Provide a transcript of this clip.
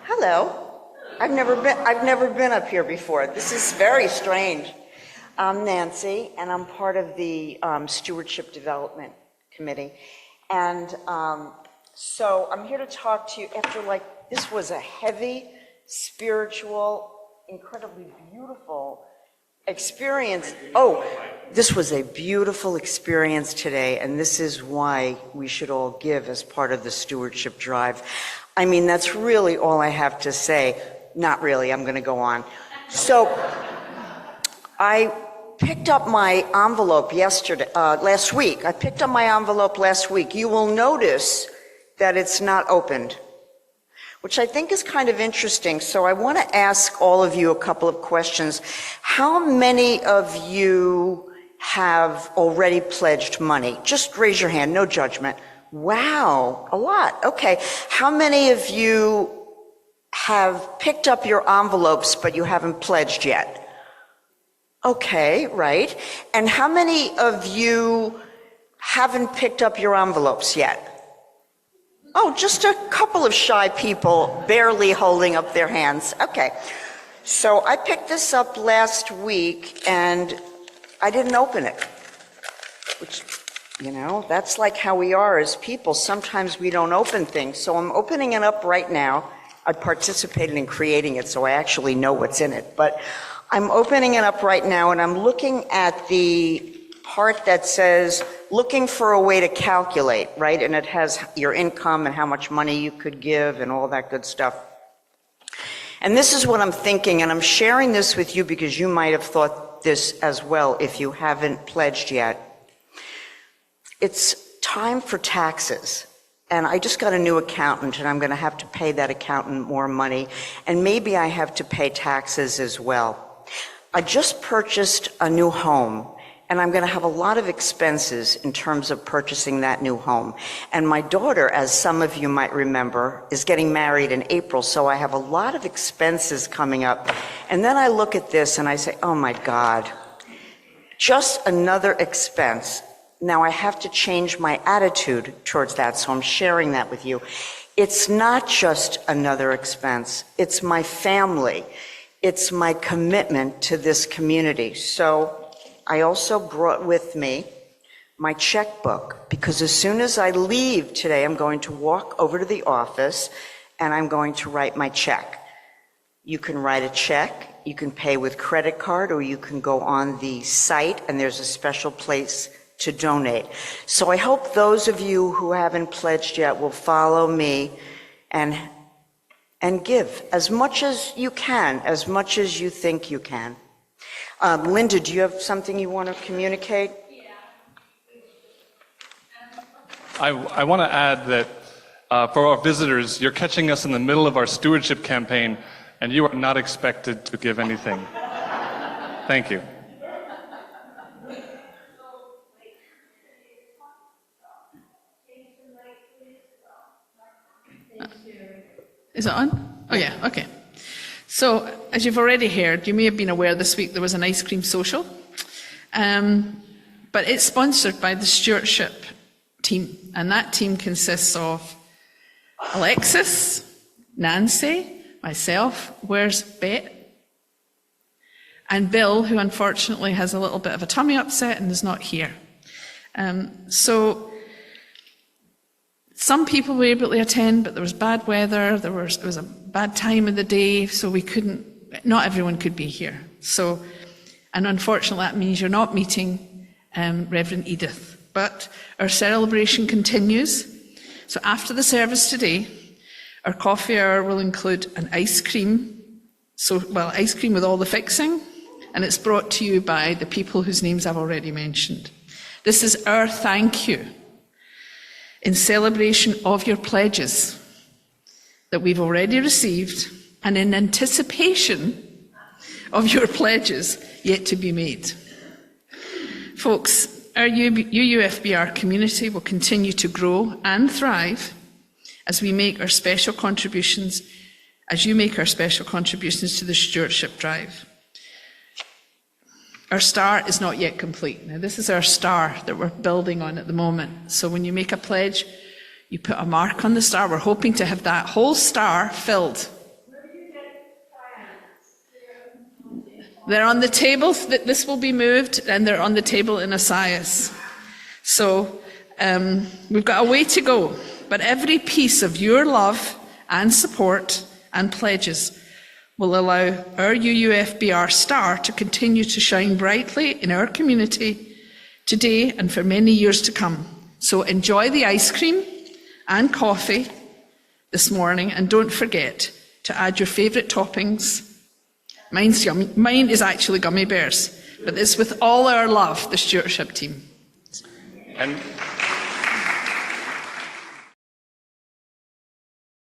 Hello. I've never been up here before. This is very strange. I'm Nancy, and I'm part of the Stewardship Development Committee. And so I'm here to talk to you after, this was a heavy, spiritual, incredibly beautiful experience. Oh, this was a beautiful experience today, and this is why we should all give as part of the Stewardship Drive. I mean, that's really all I have to say. Not really, I'm going to go on. So I picked up my envelope last week. I picked up my envelope last week. You will notice that it's not opened, which I think is kind of interesting. So I want to ask all of you a couple of questions. How many of you have already pledged money? Just raise your hand, no judgment. Wow, a lot. Okay. How many of you have picked up your envelopes, but you haven't pledged yet? Okay, right. And how many of you haven't picked up your envelopes yet? Oh, just a couple of shy people barely holding up their hands. Okay. So I picked this up last week and I didn't open it, which, that's like how we are as people. Sometimes we don't open things. So I'm opening it up right now. I participated in creating it, so I actually know what's in it. But I'm opening it up right now, and I'm looking at the part that says, looking for a way to calculate, right? And it has your income and how much money you could give and all that good stuff. And this is what I'm thinking, and I'm sharing this with you because you might have thought this as well if you haven't pledged yet. It's time for taxes. And I just got a new accountant, and I'm going to have to pay that accountant more money. And maybe I have to pay taxes as well. I just purchased a new home, and I'm going to have a lot of expenses in terms of purchasing that new home. And my daughter, as some of you might remember, is getting married in April, so I have a lot of expenses coming up. And then I look at this and I say, oh my God, just another expense. Now I have to change my attitude towards that, so I'm sharing that with you. It's not just another expense. It's my family. It's my commitment to this community. So I also brought with me my checkbook, because as soon as I leave today, I'm going to walk over to the office and I'm going to write my check. You can write a check, you can pay with credit card, or you can go on the site and there's a special place to donate. So I hope those of you who haven't pledged yet will follow me and give as much as you can, as much as you think you can. Linda, do you have something you want to communicate? I want to add that for our visitors, you're catching us in the middle of our stewardship campaign, and you are not expected to give anything. Thank you. Is it on? Oh yeah, okay. So, as you've already heard, you may have been aware this week there was an ice cream social, but it's sponsored by the stewardship team, and that team consists of Alexis, Nancy, myself, where's Bet, and Bill, who unfortunately has a little bit of a tummy upset and is not here. So some people were able to attend, but there was bad weather, it was a bad time of the day, so not everyone could be here. So, and unfortunately that means you're not meeting Reverend Edith. But our celebration continues. So after the service today, our coffee hour will include an ice cream. Ice cream with all the fixing, and it's brought to you by the people whose names I've already mentioned. This is our thank you in celebration of your pledges that we've already received and in anticipation of your pledges yet to be made. Folks, our UUFBR community will continue to grow and thrive as you make our special contributions to the Stewardship Drive. Our star is not yet complete. Now, this is our star that we're building on at the moment. So when you make a pledge, you put a mark on the star. We're hoping to have that whole star filled. They're on the table. This will be moved, and they're on the table in Asias. So we've got a way to go. But every piece of your love and support and pledges will allow our UUFBR star to continue to shine brightly in our community today and for many years to come. So enjoy the ice cream and coffee this morning, and don't forget to add your favourite toppings. Mine's yummy. Mine is actually gummy bears, but it's with all our love, the stewardship team. And